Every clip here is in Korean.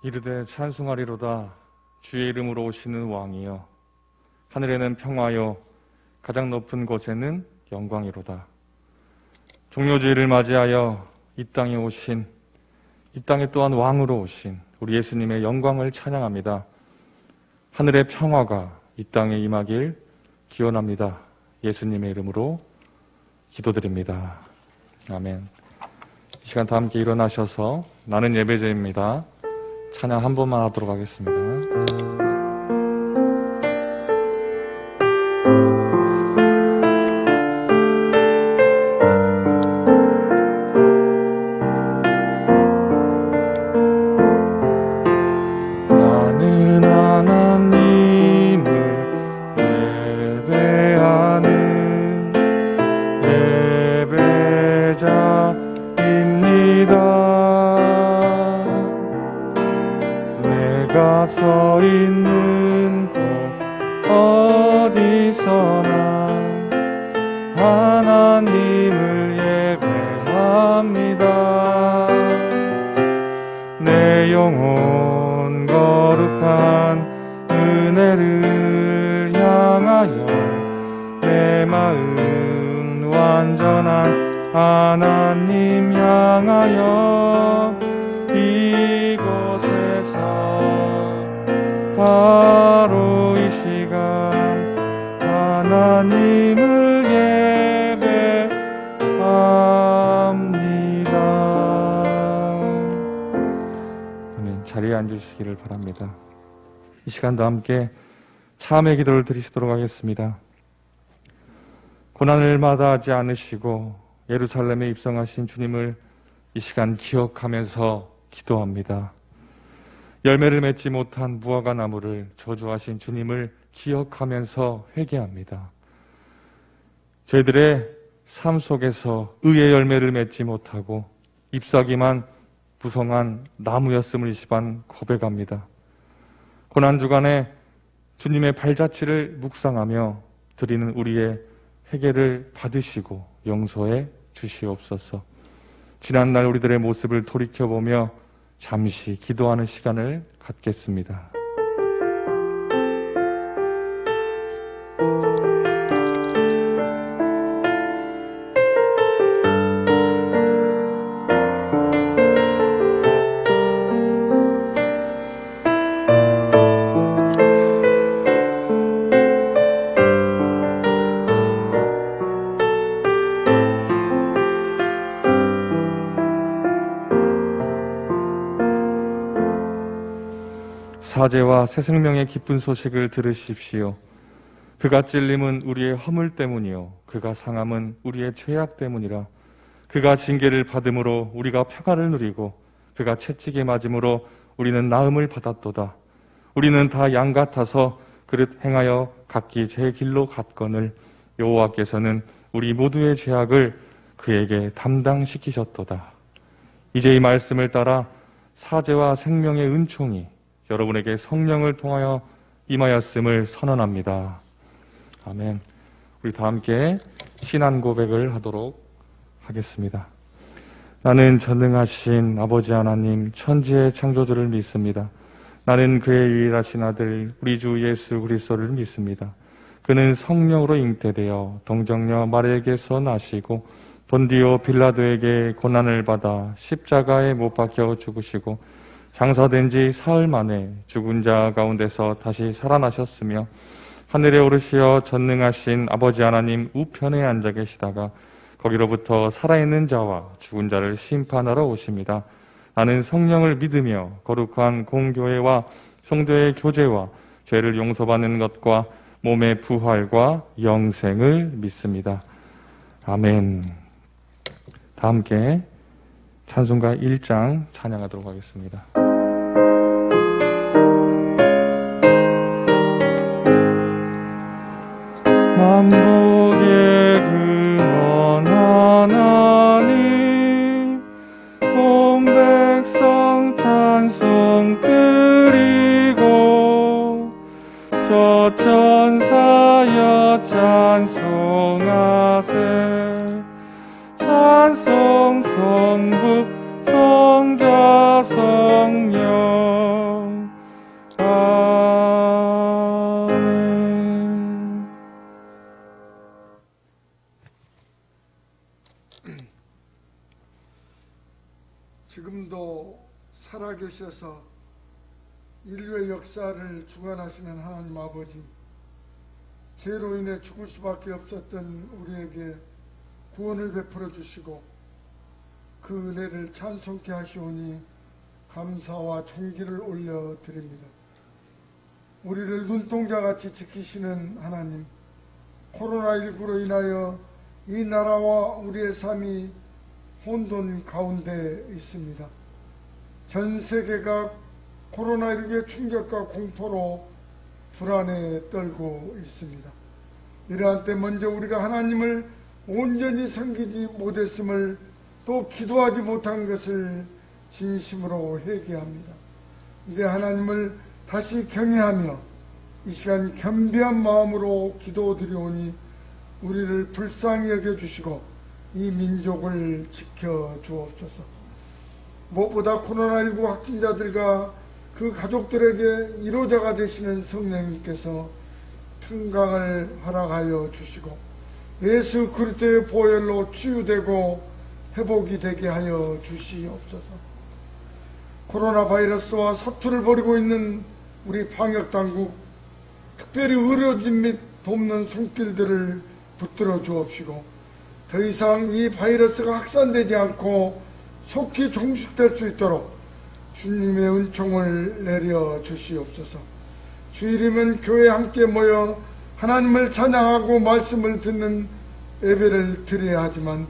이르되 찬송하리로다. 주의 이름으로 오시는 왕이여. 하늘에는 평화여, 가장 높은 곳에는 영광이로다. 종료주의를 맞이하여 이 땅에 오신, 이 땅에 또한 왕으로 오신 우리 예수님의 영광을 찬양합니다. 하늘의 평화가 이 땅에 임하길 기원합니다. 예수님의 이름으로 기도드립니다. 아멘. 이 시간 다 함께 일어나셔서 나는 예배자입니다. 찬양 한 번만 하도록 하겠습니다. 나는 하나님을 예배하는 예배자입니다. 내가 서 있는 곳 어디서나 하나님을 예배합니다. 내 영혼 거룩한 은혜를 향하여 내 마음 완전한 하나님 향하여 이곳에서 바로 이 시간 하나님을 예배합니다. 아멘. 자리에 앉으시기를 바랍니다. 이 시간도 함께 참회 기도를 드리시도록 하겠습니다. 고난을 마다하지 않으시고 예루살렘에 입성하신 주님을 이 시간 기억하면서 기도합니다. 열매를 맺지 못한 무화과 나무를 저주하신 주님을 기억하면서 회개합니다. 저희들의 삶 속에서 의의 열매를 맺지 못하고 잎사귀만 부성한 나무였음을 이 시간 고백합니다. 고난주간에 주님의 발자취를 묵상하며 드리는 우리의 회개를 받으시고 용서해 주시옵소서. 지난날 우리들의 모습을 돌이켜보며 잠시 기도하는 시간을 갖겠습니다. 사제와 새 생명의 기쁜 소식을 들으십시오. 그가 찔림은 우리의 허물 때문이요 그가 상함은 우리의 죄악 때문이라. 그가 징계를 받음으로 우리가 평화를 누리고 그가 채찍에 맞음으로 우리는 나음을 받았도다. 우리는 다 양 같아서 그릇 행하여 각기 제 길로 갔거늘 여호와께서는 우리 모두의 죄악을 그에게 담당시키셨도다. 이제 이 말씀을 따라 사제와 생명의 은총이 여러분에게 성령을 통하여 임하였음을 선언합니다. 아멘. 우리 다 함께 신앙 고백을 하도록 하겠습니다. 나는 전능하신 아버지 하나님 천지의 창조주를 믿습니다. 나는 그의 유일하신 아들 우리 주 예수 그리스도를 믿습니다. 그는 성령으로 잉태되어 동정녀 마리아에게서 나시고 본디오 빌라도에게 고난을 받아 십자가에 못 박혀 죽으시고 장사된 지 사흘 만에 죽은 자 가운데서 다시 살아나셨으며 하늘에 오르시어 전능하신 아버지 하나님 우편에 앉아 계시다가 거기로부터 살아있는 자와 죽은 자를 심판하러 오십니다. 나는 성령을 믿으며 거룩한 공교회와 성도의 교제와 죄를 용서받는 것과 몸의 부활과 영생을 믿습니다. 아멘. 다 함께 찬송가 1장 찬양하도록 하겠습니다. 만복의 근원 하나님 온 백성 찬송 드리고 저 천사여 찬송하세. 찬송 성부 성자 성 지금도 살아계셔서 인류의 역사를 주관하시는 하나님 아버지, 죄로 인해 죽을 수밖에 없었던 우리에게 구원을 베풀어 주시고 그 은혜를 찬송케 하시오니 감사와 존귀를 올려드립니다. 우리를 눈동자같이 지키시는 하나님, 코로나19로 인하여 이 나라와 우리의 삶이 혼돈 가운데 있습니다. 전 세계가 코로나19의 충격과 공포로 불안에 떨고 있습니다. 이러한 때 먼저 우리가 하나님을 온전히 섬기지 못했음을, 또 기도하지 못한 것을 진심으로 회개합니다. 이제 하나님을 다시 경외하며 이 시간 겸비한 마음으로 기도드리오니 우리를 불쌍히 여겨주시고 이 민족을 지켜주옵소서. 무엇보다 코로나19 확진자들과 그 가족들에게 위로자가 되시는 성령님께서 평강을 허락하여 주시고 예수 그리스도의 보혈로 치유되고 회복이 되게 하여 주시옵소서. 코로나 바이러스와 사투를 벌이고 있는 우리 방역당국, 특별히 의료진 및 돕는 손길들을 붙들어 주옵시고 더 이상 이 바이러스가 확산되지 않고 속히 종식될 수 있도록 주님의 은총을 내려 주시옵소서. 주일이면 교회에 함께 모여 하나님을 찬양하고 말씀을 듣는 예배를 드려야 하지만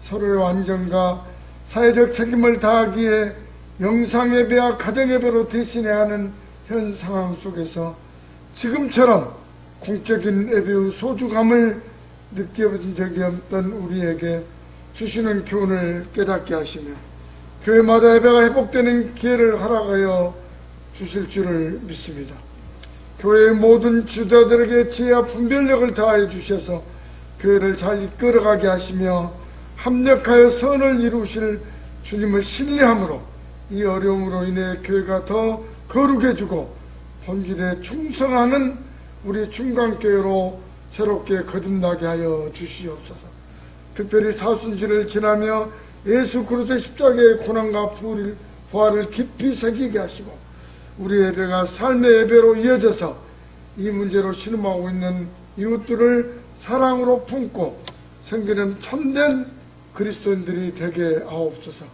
서로의 안전과 사회적 책임을 다하기에 영상예배와 가정예배로 대신해야 하는 현 상황 속에서 지금처럼 공적인 예배의 소중함을 느껴본 적이 없던 우리에게 주시는 교훈을 깨닫게 하시며 교회마다 예배가 회복되는 기회를 허락하여 주실 줄을 믿습니다. 교회의 모든 지도자들에게 지혜와 분별력을 다하여 주셔서 교회를 잘 이끌어가게 하시며 합력하여 선을 이루실 주님을 신뢰함으로 이 어려움으로 인해 교회가 더 거룩해지고 본질에 충성하는 우리 중간교회로 새롭게 거듭나게 하여 주시옵소서. 특별히 사순절을 지나며 예수 그리스도의 십자가의 고난과 부활을 깊이 새기게 하시고 우리 예배가 삶의 예배로 이어져서 이 문제로 신음하고 있는 이웃들을 사랑으로 품고 섬기는 참된 그리스도인들이 되게 하옵소서.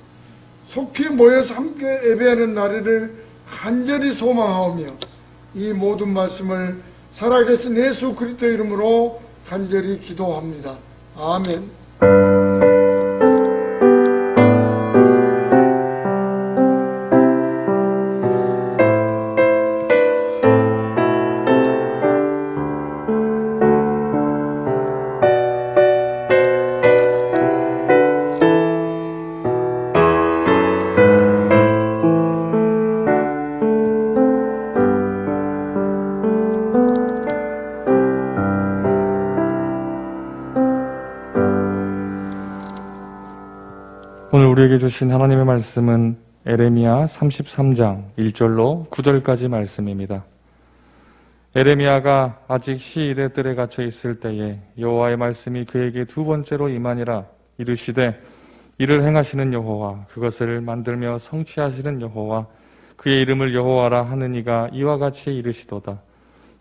속히 모여서 함께 예배하는 날을 간절히 소망하오며 이 모든 말씀을 살아계신 예수 그리스도 이름으로 간절히 기도합니다. 아멘. 오늘 우리에게 주신 하나님의 말씀은 에레미야 33장 1절로 9절까지 말씀입니다. 에레미야가 아직 시일의 뜰에 갇혀 있을 때에 여호와의 말씀이 그에게 두 번째로 임하니라. 이르시되 이를 행하시는 여호와, 그것을 만들며 성취하시는 여호와, 그의 이름을 여호와라 하는 이가 이와 같이 이르시도다.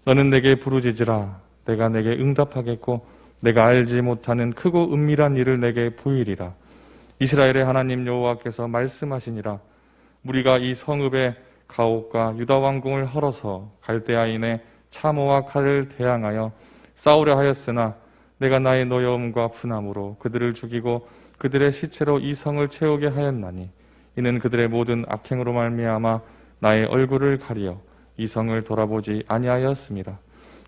너는 내게 부르짖으라. 내가 내게 응답하겠고 내가 알지 못하는 크고 은밀한 일을 내게 보이리라. 이스라엘의 하나님 여호와께서 말씀하시니라. 무리가 이 성읍의 가옥과 유다 왕궁을 헐어서 갈대아인의 참호와 칼을 대항하여 싸우려 하였으나 내가 나의 노여움과 분함으로 그들을 죽이고 그들의 시체로 이 성을 채우게 하였나니 이는 그들의 모든 악행으로 말미암아 나의 얼굴을 가리어 이 성을 돌아보지 아니하였습니다.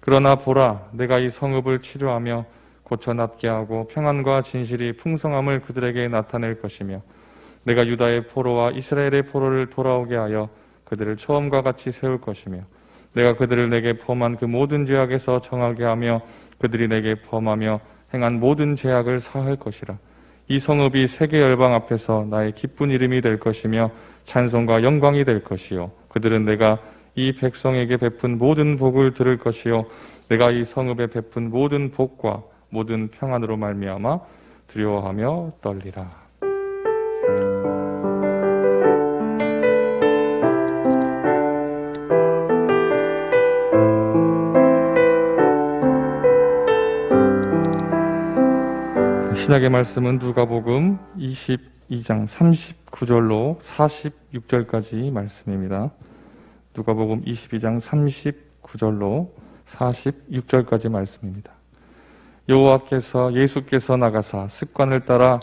그러나 보라, 내가 이 성읍을 치료하며 고쳐납게 하고 평안과 진실이 풍성함을 그들에게 나타낼 것이며 내가 유다의 포로와 이스라엘의 포로를 돌아오게 하여 그들을 처음과 같이 세울 것이며 내가 그들을 내게 범한 그 모든 죄악에서 정하게 하며 그들이 내게 범하며 행한 모든 죄악을 사할 것이라. 이 성읍이 세계 열방 앞에서 나의 기쁜 이름이 될 것이며 찬송과 영광이 될 것이요 그들은 내가 이 백성에게 베푼 모든 복을 들을 것이요 내가 이 성읍에 베푼 모든 복과 모든 평안으로 말미암아 두려워하며 떨리라. 신약의 말씀은 누가복음 22장 39절로 46절까지 말씀입니다. 누가복음 22장 39절로 46절까지 말씀입니다. 여호와께서 예수께서 나가사 습관을 따라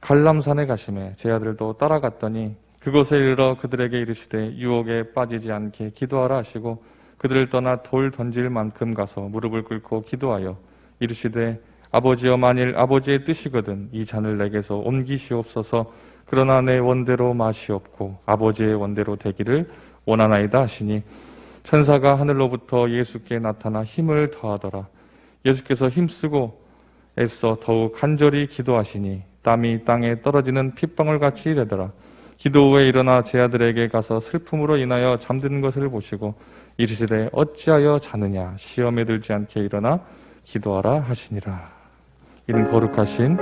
갈람산에 가시매 제 아들도 따라갔더니 그곳에 이르러 그들에게 이르시되 유혹에 빠지지 않게 기도하라 하시고 그들을 떠나 돌 던질 만큼 가서 무릎을 꿇고 기도하여 이르시되 아버지여 만일 아버지의 뜻이거든 이 잔을 내게서 옮기시옵소서 그러나 내 원대로 마시옵고 아버지의 원대로 되기를 원하나이다 하시니 천사가 하늘로부터 예수께 나타나 힘을 더하더라. 예수께서 힘쓰고 애써 더욱 간절히 기도하시니 땀이 땅에 떨어지는 핏방울같이 되더라. 기도 후에 일어나 제 아들에게 가서 슬픔으로 인하여 잠드는 것을 보시고 이르시되 어찌하여 자느냐 시험에 들지 않게 일어나 기도하라 하시니라. 이는 거룩하신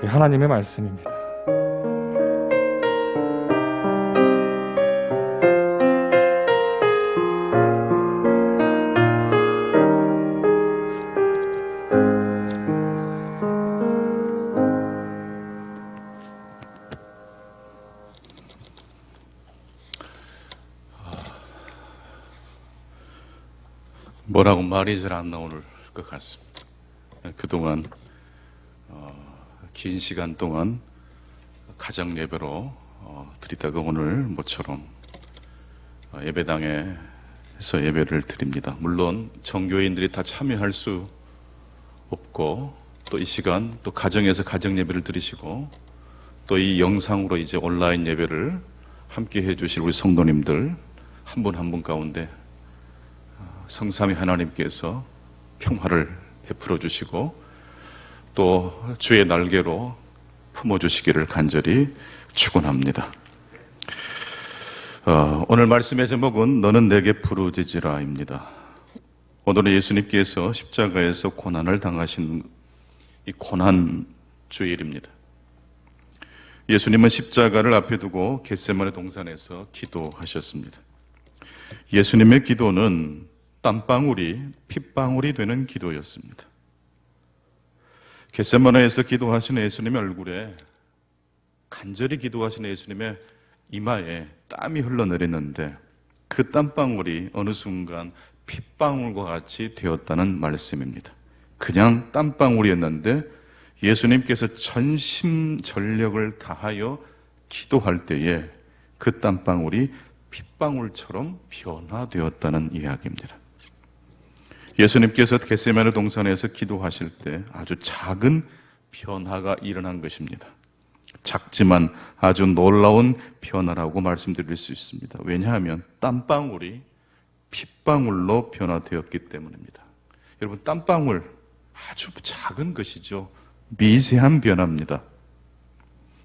하나님의 말씀입니다. 뭐라고 말이 잘 안 나올 것 같습니다. 그동안 긴 시간 동안 가정 예배로 드리다가 오늘 모처럼 예배당에서 예배를 드립니다. 물론 정교인들이 다 참여할 수 없고 또 이 시간 또 가정에서 가정 예배를 드리시고 또 이 영상으로 이제 온라인 예배를 함께 해주실 우리 성도님들 한 분 한 분 가운데 성삼위 하나님께서 평화를 베풀어 주시고 또 주의 날개로 품어 주시기를 간절히 축원합니다. 오늘 말씀의 제목은 너는 내게 부르짖으라입니다. 오늘은 예수님께서 십자가에서 고난을 당하신 이 고난 주일입니다. 예수님은 십자가를 앞에 두고 겟세마네 동산에서 기도하셨습니다. 예수님의 기도는 땀방울이 핏방울이 되는 기도였습니다. 겟세마네에서 기도하시는 예수님의 얼굴에 간절히 기도하시는 예수님의 이마에 땀이 흘러내리는데 그 땀방울이 어느 순간 핏방울과 같이 되었다는 말씀입니다. 그냥 땀방울이었는데 예수님께서 전심전력을 다하여 기도할 때에 그 땀방울이 핏방울처럼 변화되었다는 이야기입니다. 예수님께서 겟세마네 동산에서 기도하실 때 아주 작은 변화가 일어난 것입니다. 작지만 아주 놀라운 변화라고 말씀드릴 수 있습니다. 왜냐하면 땀방울이 핏방울로 변화되었기 때문입니다. 여러분, 땀방울 아주 작은 것이죠. 미세한 변화입니다.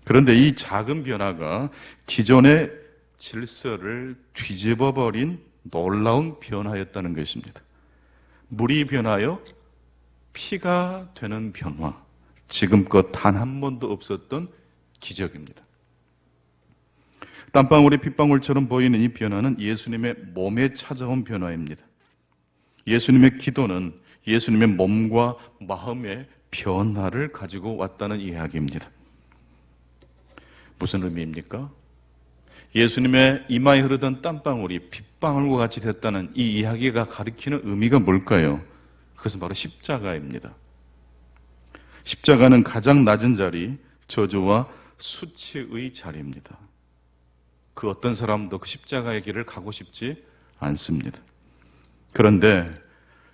그런데 이 작은 변화가 기존의 질서를 뒤집어버린 놀라운 변화였다는 것입니다. 물이 변하여 피가 되는 변화, 지금껏 단 한 번도 없었던 기적입니다. 땀방울이 핏방울처럼 보이는 이 변화는 예수님의 몸에 찾아온 변화입니다. 예수님의 기도는 예수님의 몸과 마음의 변화를 가지고 왔다는 이야기입니다. 무슨 의미입니까? 예수님의 이마에 흐르던 땀방울이 핏방울과 같이 됐다는 이 이야기가 가리키는 의미가 뭘까요? 그것은 바로 십자가입니다. 십자가는 가장 낮은 자리, 저주와 수치의 자리입니다. 그 어떤 사람도 그 십자가의 길을 가고 싶지 않습니다. 그런데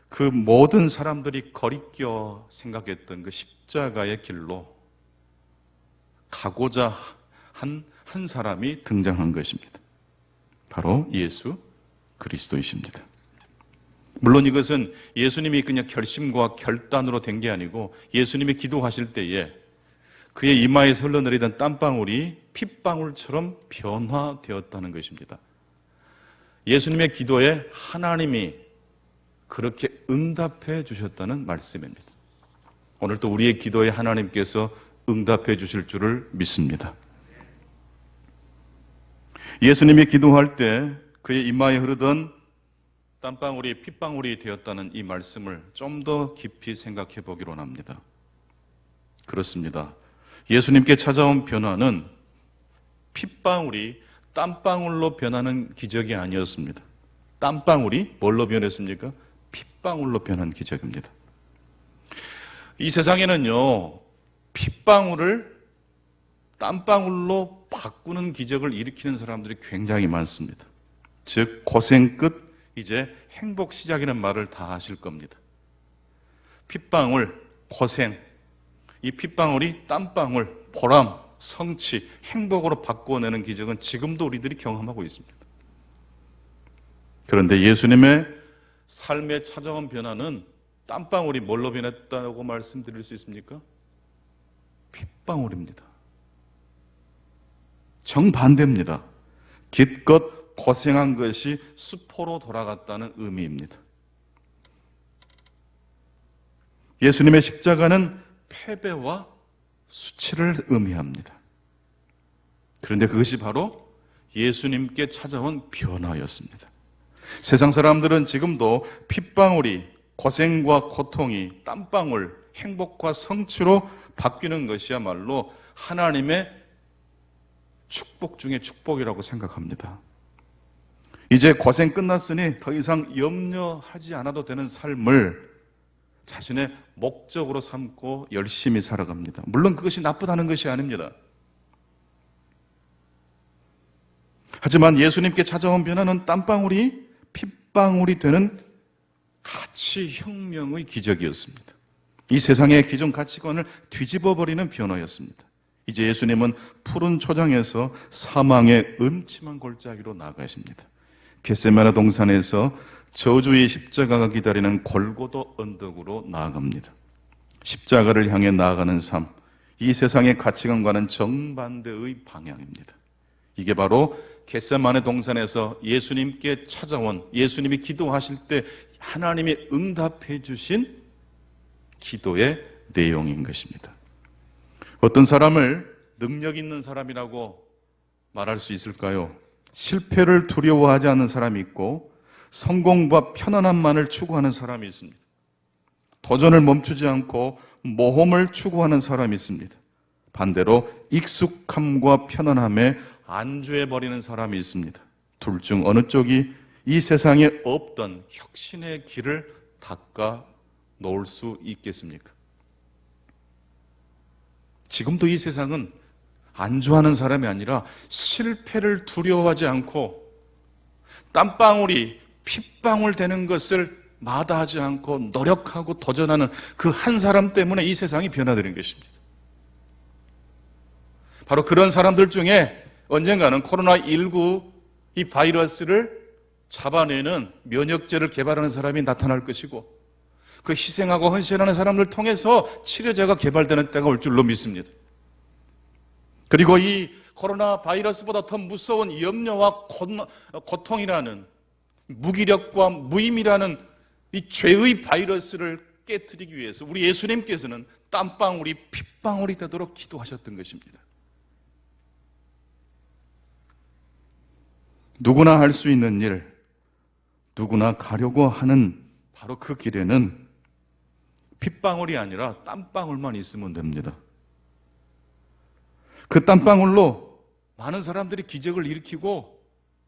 그 모든 사람들이 거리껴 생각했던 그 십자가의 길로 가고자 한 사람이 등장한 것입니다. 바로 예수 그리스도이십니다. 물론 이것은 예수님이 그냥 결심과 결단으로 된 게 아니고 예수님이 기도하실 때에 그의 이마에서 흘러내리던 땀방울이 핏방울처럼 변화되었다는 것입니다. 예수님의 기도에 하나님이 그렇게 응답해 주셨다는 말씀입니다. 오늘도 우리의 기도에 하나님께서 응답해 주실 줄을 믿습니다. 예수님이 기도할 때 그의 이마에 흐르던 땀방울이 핏방울이 되었다는 이 말씀을 좀 더 깊이 생각해 보기로 합니다. 그렇습니다. 예수님께 찾아온 변화는 핏방울이 땀방울로 변하는 기적이 아니었습니다. 땀방울이 뭘로 변했습니까? 핏방울로 변한 기적입니다. 이 세상에는요, 핏방울을 땀방울로 바꾸는 기적을 일으키는 사람들이 굉장히 많습니다. 즉, 고생 끝 이제 행복 시작이라는 말을 다 아실 겁니다. 핏방울, 고생, 이 핏방울이 땀방울, 보람, 성취, 행복으로 바꾸어내는 기적은 지금도 우리들이 경험하고 있습니다. 그런데 예수님의 삶에 찾아온 변화는 땀방울이 뭘로 변했다고 말씀드릴 수 있습니까? 핏방울입니다. 정반대입니다. 기껏 고생한 것이 수포로 돌아갔다는 의미입니다. 예수님의 십자가는 패배와 수치를 의미합니다. 그런데 그것이 바로 예수님께 찾아온 변화였습니다. 세상 사람들은 지금도 핏방울이 고생과 고통이 땀방울, 행복과 성취로 바뀌는 것이야말로 하나님의 축복 중에 축복이라고 생각합니다. 이제 고생 끝났으니 더 이상 염려하지 않아도 되는 삶을 자신의 목적으로 삼고 열심히 살아갑니다. 물론 그것이 나쁘다는 것이 아닙니다. 하지만 예수님께 찾아온 변화는 땀방울이 핏방울이 되는 가치혁명의 기적이었습니다. 이 세상의 기존 가치관을 뒤집어버리는 변화였습니다. 이제 예수님은 푸른 초장에서 사망의 음침한 골짜기로 나아가십니다. 겟세마네 동산에서 저주의 십자가가 기다리는 골고도 언덕으로 나아갑니다. 십자가를 향해 나아가는 삶, 이 세상의 가치관과는 정반대의 방향입니다. 이게 바로 겟세마네 동산에서 예수님께 찾아온, 예수님이 기도하실 때 하나님이 응답해 주신 기도의 내용인 것입니다. 어떤 사람을 능력 있는 사람이라고 말할 수 있을까요? 실패를 두려워하지 않는 사람이 있고 성공과 편안함만을 추구하는 사람이 있습니다. 도전을 멈추지 않고 모험을 추구하는 사람이 있습니다. 반대로 익숙함과 편안함에 안주해버리는 사람이 있습니다. 둘 중 어느 쪽이 이 세상에 없던 혁신의 길을 닦아 놓을 수 있겠습니까? 지금도 이 세상은 안주하는 사람이 아니라 실패를 두려워하지 않고 땀방울이 핏방울 되는 것을 마다하지 않고 노력하고 도전하는 그 한 사람 때문에 이 세상이 변화되는 것입니다. 바로 그런 사람들 중에 언젠가는 코로나19 이 바이러스를 잡아내는 면역제를 개발하는 사람이 나타날 것이고 그 희생하고 헌신하는 사람들 통해서 치료제가 개발되는 때가 올 줄로 믿습니다. 그리고 이 코로나 바이러스보다 더 무서운 염려와 고통이라는 무기력과 무임이라는 이 죄의 바이러스를 깨트리기 위해서 우리 예수님께서는 땀방울이 핏방울이 되도록 기도하셨던 것입니다. 누구나 할 수 있는 일, 누구나 가려고 하는 바로 그 길에는 핏방울이 아니라 땀방울만 있으면 됩니다. 그 땀방울로 많은 사람들이 기적을 일으키고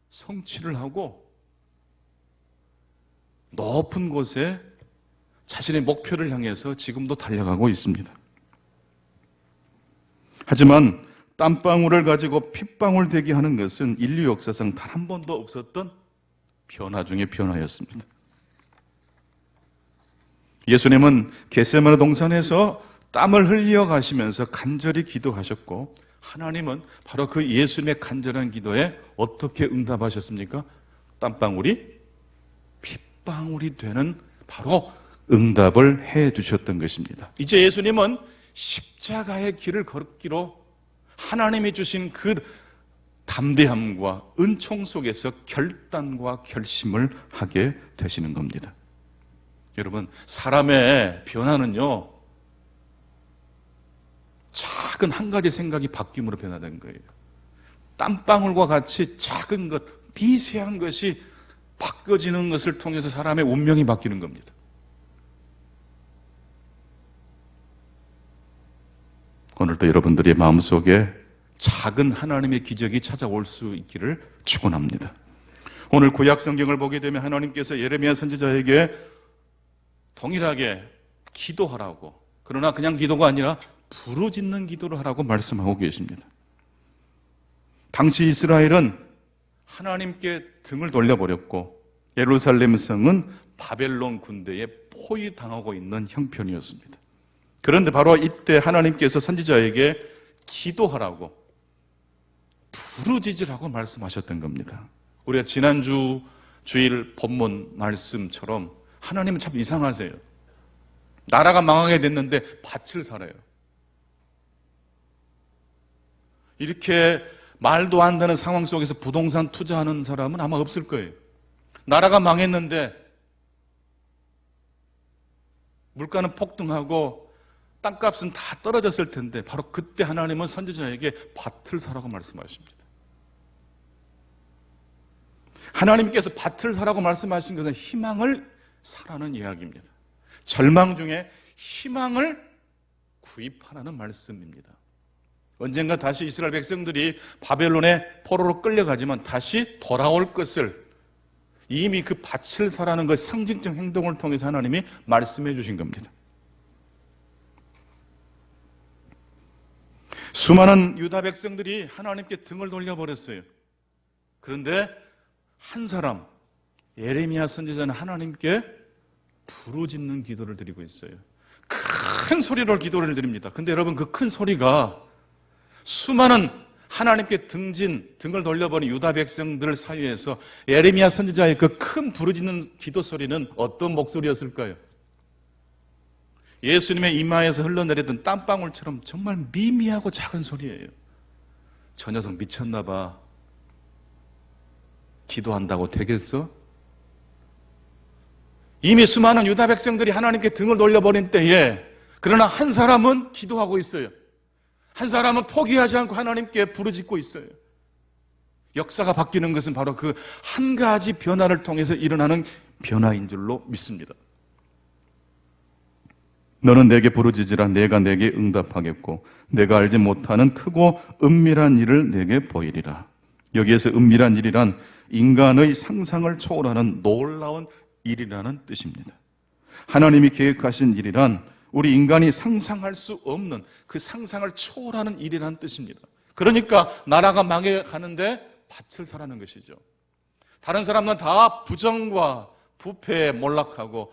성취를 하고 높은 곳에 자신의 목표를 향해서 지금도 달려가고 있습니다. 하지만 땀방울을 가지고 핏방울 되게 하는 것은 인류 역사상 단 한 번도 없었던 변화 중의 변화였습니다. 예수님은 겟세마네 동산에서 땀을 흘려 가시면서 간절히 기도하셨고 하나님은 바로 그 예수님의 간절한 기도에 어떻게 응답하셨습니까? 땀방울이 핏방울이 되는 바로 응답을 해 주셨던 것입니다. 이제 예수님은 십자가의 길을 걷기로 하나님이 주신 그 담대함과 은총 속에서 결단과 결심을 하게 되시는 겁니다. 여러분, 사람의 변화는요, 작은 한 가지 생각이 바뀜으로 변화된 거예요. 땀방울과 같이 작은 것, 미세한 것이 바꿔지는 것을 통해서 사람의 운명이 바뀌는 겁니다. 오늘도 여러분들의 마음속에 작은 하나님의 기적이 찾아올 수 있기를 축원합니다. 오늘 구약 성경을 보게 되면 하나님께서 예레미야 선지자에게 동일하게 기도하라고, 그러나 그냥 기도가 아니라 부르짖는 기도를 하라고 말씀하고 계십니다. 당시 이스라엘은 하나님께 등을 돌려버렸고 예루살렘 성은 바벨론 군대에 포위당하고 있는 형편이었습니다. 그런데 바로 이때 하나님께서 선지자에게 기도하라고, 부르짖으라고 말씀하셨던 겁니다. 우리가 지난주 주일 본문 말씀처럼 하나님은 참 이상하세요. 나라가 망하게 됐는데 밭을 살아요. 이렇게 말도 안 되는 상황 속에서 부동산 투자하는 사람은 아마 없을 거예요. 나라가 망했는데 물가는 폭등하고 땅값은 다 떨어졌을 텐데 바로 그때 하나님은 선지자에게 밭을 사라고 말씀하십니다. 하나님께서 밭을 사라고 말씀하신 것은 희망을 사라는 이야기입니다. 절망 중에 희망을 구입하라는 말씀입니다. 언젠가 다시 이스라엘 백성들이 바벨론의 포로로 끌려가지만 다시 돌아올 것을 이미 그 밭을 사라는 그 상징적 행동을 통해서 하나님이 말씀해 주신 겁니다. 수많은 유다 백성들이 하나님께 등을 돌려버렸어요. 그런데 한 사람, 예레미야 선지자는 하나님께 부르짖는 기도를 드리고 있어요. 큰 소리로 기도를 드립니다. 근데 여러분, 그 큰 소리가 수많은 하나님께 등을 돌려버린 유다 백성들 사이에서 예레미야 선지자의 그 큰 부르짖는 기도 소리는 어떤 목소리였을까요? 예수님의 이마에서 흘러내리던 땀방울처럼 정말 미미하고 작은 소리예요. 저 녀석 미쳤나 봐. 기도한다고 되겠어? 이미 수많은 유다 백성들이 하나님께 등을 돌려버린 때에 그러나 한 사람은 기도하고 있어요. 한 사람은 포기하지 않고 하나님께 부르짖고 있어요. 역사가 바뀌는 것은 바로 그 한 가지 변화를 통해서 일어나는 변화인 줄로 믿습니다. 너는 내게 부르짖으라. 내가 내게 응답하겠고 내가 알지 못하는 크고 은밀한 일을 내게 보이리라. 여기에서 은밀한 일이란 인간의 상상을 초월하는 놀라운 일이라는 뜻입니다. 하나님이 계획하신 일이란 우리 인간이 상상할 수 없는 그 상상을 초월하는 일이라는 뜻입니다. 그러니까 나라가 망해가는데 밭을 사라는 것이죠. 다른 사람은 다 부정과 부패에 몰락하고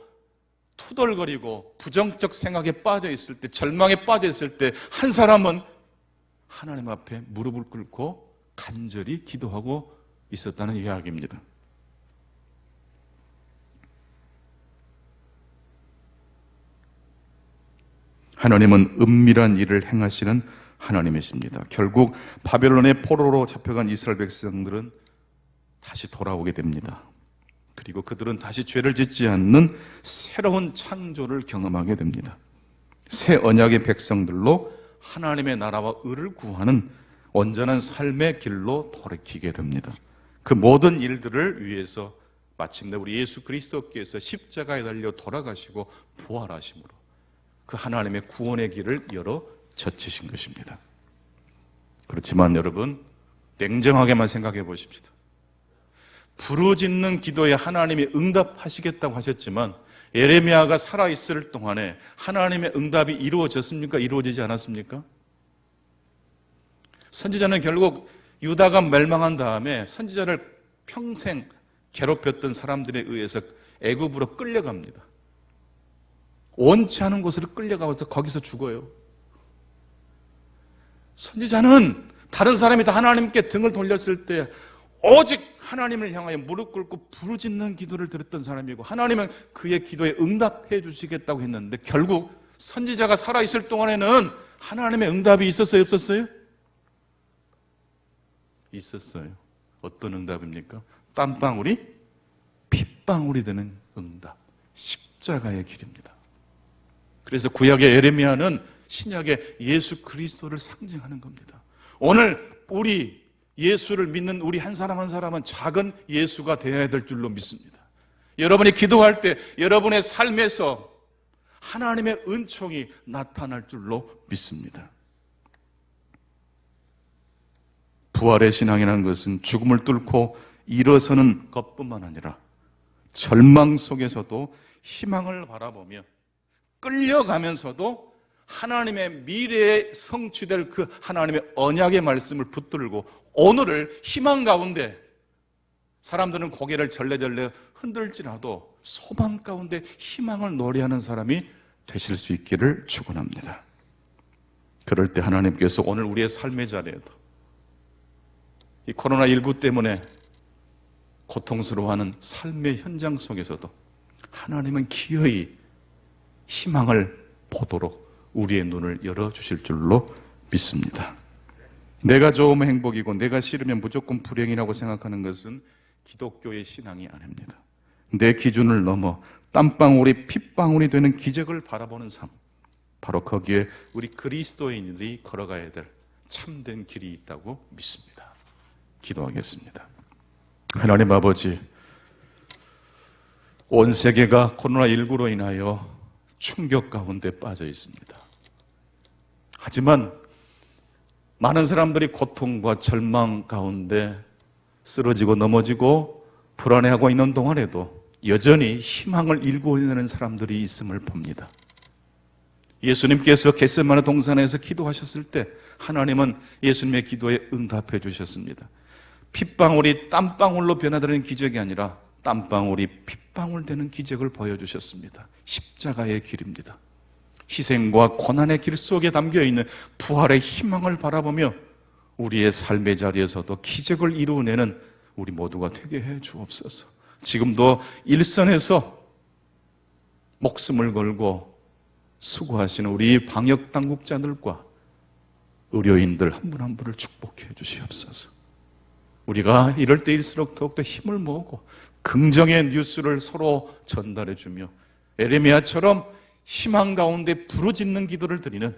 투덜거리고 부정적 생각에 빠져 있을 때, 절망에 빠져 있을 때 한 사람은 하나님 앞에 무릎을 꿇고 간절히 기도하고 있었다는 이야기입니다. 하나님은 은밀한 일을 행하시는 하나님이십니다. 결국 바벨론의 포로로 잡혀간 이스라엘 백성들은 다시 돌아오게 됩니다. 그리고 그들은 다시 죄를 짓지 않는 새로운 창조를 경험하게 됩니다. 새 언약의 백성들로 하나님의 나라와 의를 구하는 온전한 삶의 길로 돌이키게 됩니다. 그 모든 일들을 위해서 마침내 우리 예수 그리스도께서 십자가에 달려 돌아가시고 부활하심으로 그 하나님의 구원의 길을 열어 젖히신 것입니다. 그렇지만 여러분, 냉정하게만 생각해 보십시다. 부르짖는 기도에 하나님이 응답하시겠다고 하셨지만 예레미야가 살아있을 동안에 하나님의 응답이 이루어졌습니까? 이루어지지 않았습니까? 선지자는 결국 유다가 멸망한 다음에 선지자를 평생 괴롭혔던 사람들에 의해서 애굽으로 끌려갑니다. 원치 않은 곳으로 끌려가서 거기서 죽어요. 선지자는 다른 사람이 다 하나님께 등을 돌렸을 때 오직 하나님을 향하여 무릎 꿇고 부르짖는 기도를 드렸던 사람이고 하나님은 그의 기도에 응답해 주시겠다고 했는데 결국 선지자가 살아있을 동안에는 하나님의 응답이 있었어요? 없었어요? 있었어요. 어떤 응답입니까? 땀방울이 핏방울이 되는 응답, 십자가의 길입니다. 그래서 구약의 예레미야는 신약의 예수 그리스도를 상징하는 겁니다. 오늘 우리 예수를 믿는 우리 한 사람 한 사람은 작은 예수가 되어야 될 줄로 믿습니다. 여러분이 기도할 때 여러분의 삶에서 하나님의 은총이 나타날 줄로 믿습니다. 부활의 신앙이라는 것은 죽음을 뚫고 일어서는 것뿐만 아니라 절망 속에서도 희망을 바라보며 끌려가면서도 하나님의 미래에 성취될 그 하나님의 언약의 말씀을 붙들고 오늘을 희망 가운데, 사람들은 고개를 절레절레 흔들지라도 소망 가운데 희망을 노래하는 사람이 되실 수 있기를 축원합니다. 그럴 때 하나님께서 오늘 우리의 삶의 자리에도, 이 코로나19 때문에 고통스러워하는 삶의 현장 속에서도 하나님은 기어이 희망을 보도록 우리의 눈을 열어주실 줄로 믿습니다. 내가 좋으면 행복이고 내가 싫으면 무조건 불행이라고 생각하는 것은 기독교의 신앙이 아닙니다. 내 기준을 넘어 땀방울이 핏방울이 되는 기적을 바라보는 삶, 바로 거기에 우리 그리스도인들이 걸어가야 될 참된 길이 있다고 믿습니다. 기도하겠습니다. 하나님 아버지, 온 세계가 코로나19로 인하여 충격 가운데 빠져 있습니다. 하지만 많은 사람들이 고통과 절망 가운데 쓰러지고 넘어지고 불안해하고 있는 동안에도 여전히 희망을 일구어내는 사람들이 있음을 봅니다. 예수님께서 겟세마네 동산에서 기도하셨을 때 하나님은 예수님의 기도에 응답해 주셨습니다. 핏방울이 땀방울로 변화되는 기적이 아니라 땀방울이 핏방울 되는 기적을 보여주셨습니다. 십자가의 길입니다. 희생과 고난의 길 속에 담겨있는 부활의 희망을 바라보며 우리의 삶의 자리에서도 기적을 이루어내는 우리 모두가 되게 해 주옵소서. 지금도 일선에서 목숨을 걸고 수고하시는 우리 방역 당국자들과 의료인들 한 분 한 분을 축복해 주시옵소서. 우리가 이럴 때일수록 더욱더 힘을 모으고 긍정의 뉴스를 서로 전달해 주며 에레미야처럼 희망 가운데 부르짖는 기도를 드리는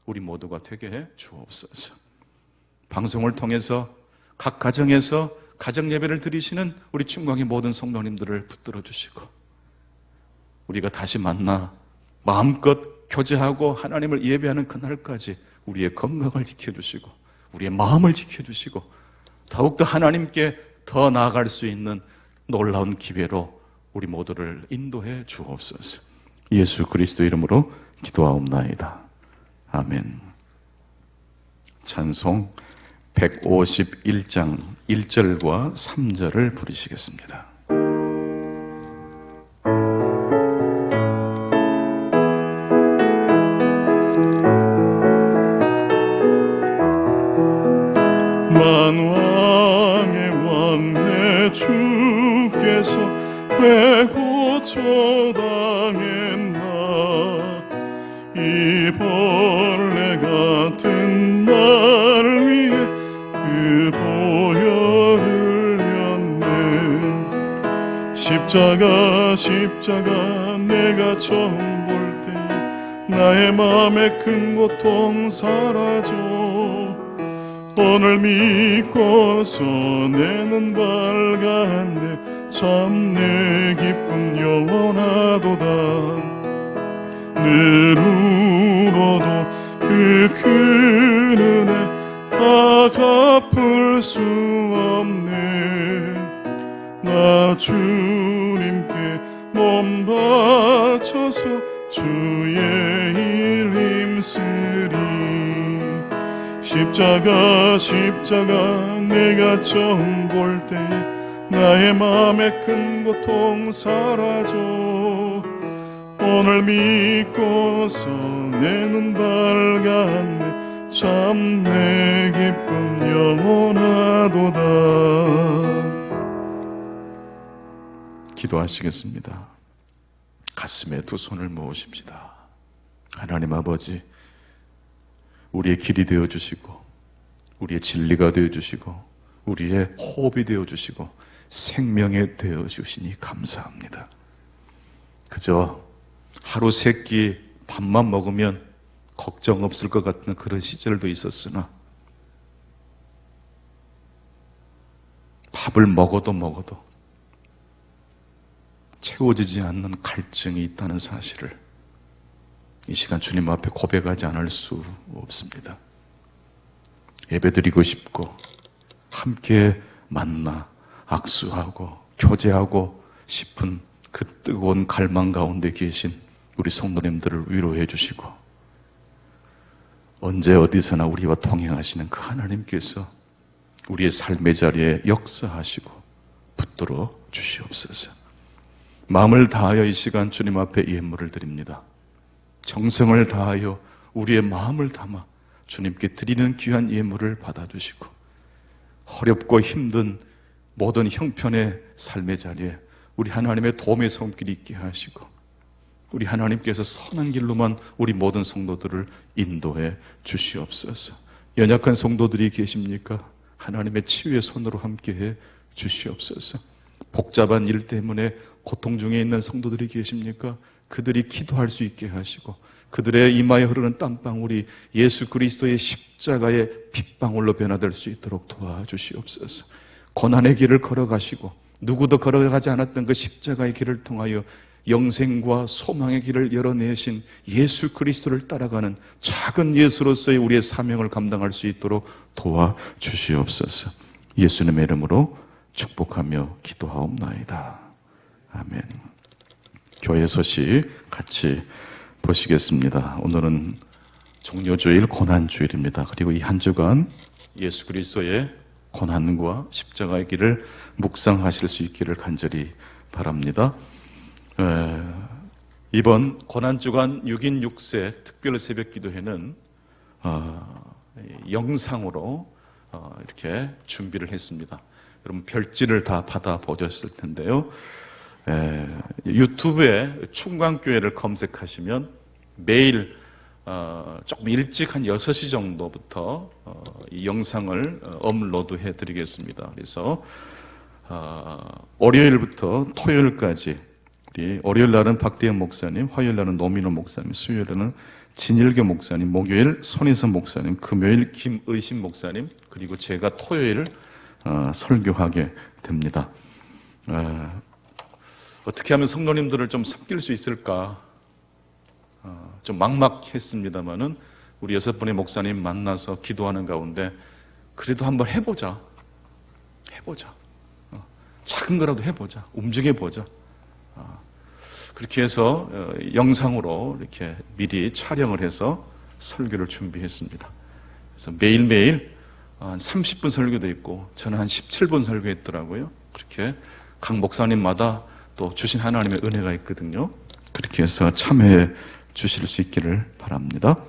우리 모두가 되게 해 주옵소서. 방송을 통해서 각 가정에서 가정 예배를 드리시는 우리 충광의 모든 성도님들을 붙들어 주시고 우리가 다시 만나 마음껏 교제하고 하나님을 예배하는 그날까지 우리의 건강을 지켜주시고 우리의 마음을 지켜주시고 더욱더 하나님께 더 나아갈 수 있는 놀라운 기회로 우리 모두를 인도해 주옵소서. 예수 그리스도 이름으로 기도하옵나이다. 아멘. 찬송 151장 1절과 3절을 부르시겠습니다. 만왕의 왕 내 주께서 왜 고초당했나. 이 벌레 같은 나를 위해 그 보혈을 흘렸네. 십자가 내가 처음 볼 때 나의 마음의 큰 고통 사라져. 오늘 믿고서 내 눈 밝았네. 참 내 기쁨 영원하도다. 늘 울어도 그 큰 은혜 다 갚을 수 없네. 나 주님께 몸 바쳐서 주의 일 힘쓰리. 십자가 내가 처음 볼 때 나의 마음의 큰 고통 사라져. 오늘 믿고서 내 눈 밝았네. 참 내 기쁨 영원하도다. 기도하시겠습니다. 가슴에 두 손을 모으십시다. 하나님 아버지, 우리의 길이 되어주시고 우리의 진리가 되어주시고 우리의 호흡이 되어주시고 생명이 되어주시니 감사합니다. 그저 하루 세 끼 밥만 먹으면 걱정 없을 것 같은 그런 시절도 있었으나 밥을 먹어도 채워지지 않는 갈증이 있다는 사실을 이 시간 주님 앞에 고백하지 않을 수 없습니다. 예배드리고 싶고 함께 만나 악수하고 교제하고 싶은 그 뜨거운 갈망 가운데 계신 우리 성도님들을 위로해 주시고, 언제 어디서나 우리와 동행하시는 그 하나님께서 우리의 삶의 자리에 역사하시고 붙들어 주시옵소서. 마음을 다하여 이 시간 주님 앞에 예물을 드립니다. 정성을 다하여 우리의 마음을 담아 주님께 드리는 귀한 예물을 받아주시고, 어렵고 힘든 모든 형편의 삶의 자리에 우리 하나님의 도움의 손길이 있게 하시고, 우리 하나님께서 선한 길로만 우리 모든 성도들을 인도해 주시옵소서. 연약한 성도들이 계십니까? 하나님의 치유의 손으로 함께해 주시옵소서. 복잡한 일 때문에 고통 중에 있는 성도들이 계십니까? 그들이 기도할 수 있게 하시고, 그들의 이마에 흐르는 땀방울이 예수 그리스도의 십자가의 핏방울로 변화될 수 있도록 도와주시옵소서. 고난의 길을 걸어가시고 누구도 걸어가지 않았던 그 십자가의 길을 통하여 영생과 소망의 길을 열어내신 예수 그리스도를 따라가는 작은 예수로서의 우리의 사명을 감당할 수 있도록 도와주시옵소서. 예수님의 이름으로 축복하며 기도하옵나이다. 아멘. 교회 소식 같이 보시겠습니다. 오늘은 종료주일, 고난주일입니다. 그리고 이 한 주간 예수 그리스도의 고난과 십자가의 길을 묵상하실 수 있기를 간절히 바랍니다. 이번 고난주간 6인 6세 특별 새벽 기도회는 영상으로 이렇게 준비를 했습니다. 여러분 별지를 다 받아보셨을 텐데요. 유튜브에 충광교회를 검색하시면 매일 조금 일찍 한 6시 정도부터 이 영상을 업로드 해드리겠습니다. 그래서 월요일부터 토요일까지, 우리 월요일 날은 박대현 목사님, 화요일 날은 노민호 목사님, 수요일에는 진일교 목사님, 목요일 손희선 목사님, 금요일 김의신 목사님, 그리고 제가 토요일 설교하게 됩니다. 어떻게 하면 성도님들을 좀 섬길 수 있을까? 좀 막막했습니다만은 우리 6분의 목사님 만나서 기도하는 가운데 그래도 한번 해보자. 작은 거라도 해보자. 움직여보자. 그렇게 해서 영상으로 이렇게 미리 촬영을 해서 설교를 준비했습니다. 그래서 매일매일 한 30분 설교도 있고 저는 한 17분 설교했더라고요. 그렇게 각 목사님마다 또 주신 하나님의 은혜가 있거든요. 그렇게 해서 참여해 주실 수 있기를 바랍니다.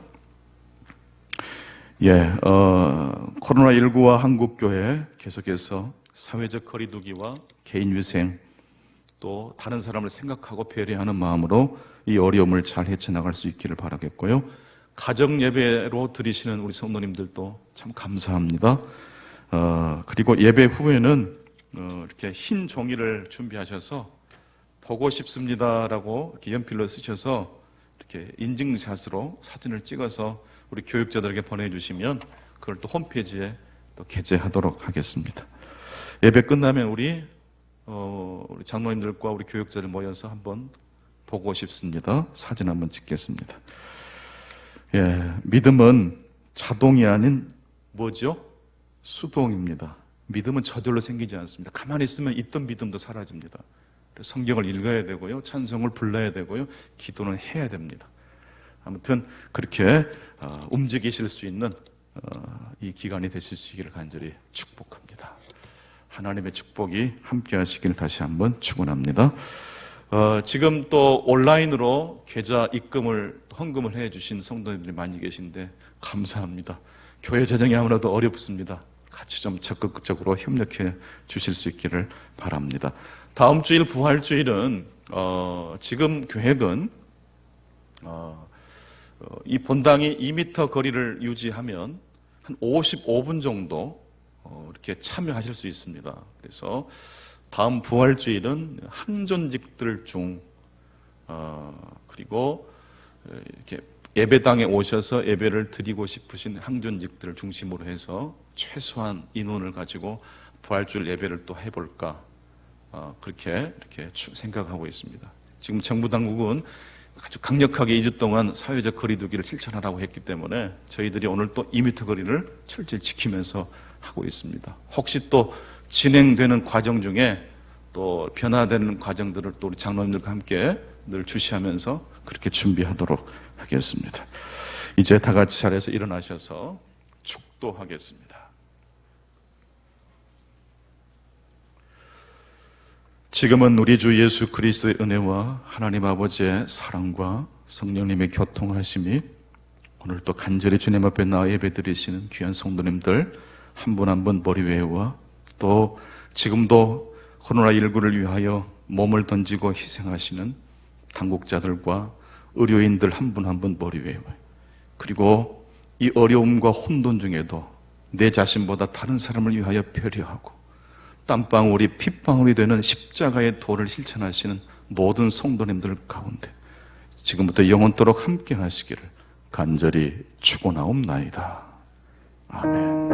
코로나19와 한국교회 계속해서 사회적 거리두기와 개인위생, 또 다른 사람을 생각하고 배려하는 마음으로 이 어려움을 잘 헤쳐나갈 수 있기를 바라겠고요. 가정예배로 드리시는 우리 성도님들도 참 감사합니다. 그리고 예배 후에는 이렇게 흰 종이를 준비하셔서 보고 싶습니다라고 이렇게 연필로 쓰셔서 이렇게 인증샷으로 사진을 찍어서 우리 교육자들에게 보내주시면 그걸 또 홈페이지에 또 게재하도록 하겠습니다. 예배 끝나면 우리 장로님들과 우리 교육자들 모여서 한번 보고 싶습니다. 사진 한번 찍겠습니다. 믿음은 자동이 아닌 뭐죠? 수동입니다. 믿음은 저절로 생기지 않습니다. 가만히 있으면 있던 믿음도 사라집니다. 성경을 읽어야 되고요, 찬송을 불러야 되고요, 기도는 해야 됩니다. 아무튼 그렇게 움직이실 수 있는 이 기간이 되실 수 있기를 간절히 축복합니다. 하나님의 축복이 함께 하시길 다시 한번 축원합니다. 지금 또 온라인으로 계좌 입금을, 헌금을 해주신 성도님들이 많이 계신데 감사합니다. 교회 재정이 아무래도 어렵습니다. 같이 좀 적극적으로 협력해 주실 수 있기를 바랍니다. 다음 주일 부활주일은 지금 계획은 이 본당이 2m 거리를 유지하면 한 55분 정도 이렇게 참여하실 수 있습니다. 그래서 다음 부활주일은 항존직들 중 그리고 이렇게 예배당에 오셔서 예배를 드리고 싶으신 항존직들을 중심으로 해서 최소한 인원을 가지고 부활주일 예배를 또 해볼까, 그렇게 이렇게 생각하고 있습니다. 지금 정부 당국은 아주 강력하게 2주 동안 사회적 거리두기를 실천하라고 했기 때문에 저희들이 오늘 또 2m 거리를 철저히 지키면서 하고 있습니다. 혹시 또 진행되는 과정 중에 또 변화되는 과정들을 또 우리 장로님들과 함께 늘 주시하면서 그렇게 준비하도록 하겠습니다. 이제 다 같이 자리에서 일어나셔서 축도하겠습니다. 지금은 우리 주 예수 그리스도의 은혜와 하나님 아버지의 사랑과 성령님의 교통하심이 오늘 또 간절히 주님 앞에 나와 예배드리시는 귀한 성도님들 한 분 한 분 머리 위에와 또 지금도 코로나19를 위하여 몸을 던지고 희생하시는 당국자들과 의료인들 한 분 한 분 머리 위에 그리고 이 어려움과 혼돈 중에도 내 자신보다 다른 사람을 위하여 배려하고 땀방울이 핏방울이 되는 십자가의 도를 실천하시는 모든 성도님들 가운데 지금부터 영원토록 함께 하시기를 간절히 축원하옵나이다. 아멘.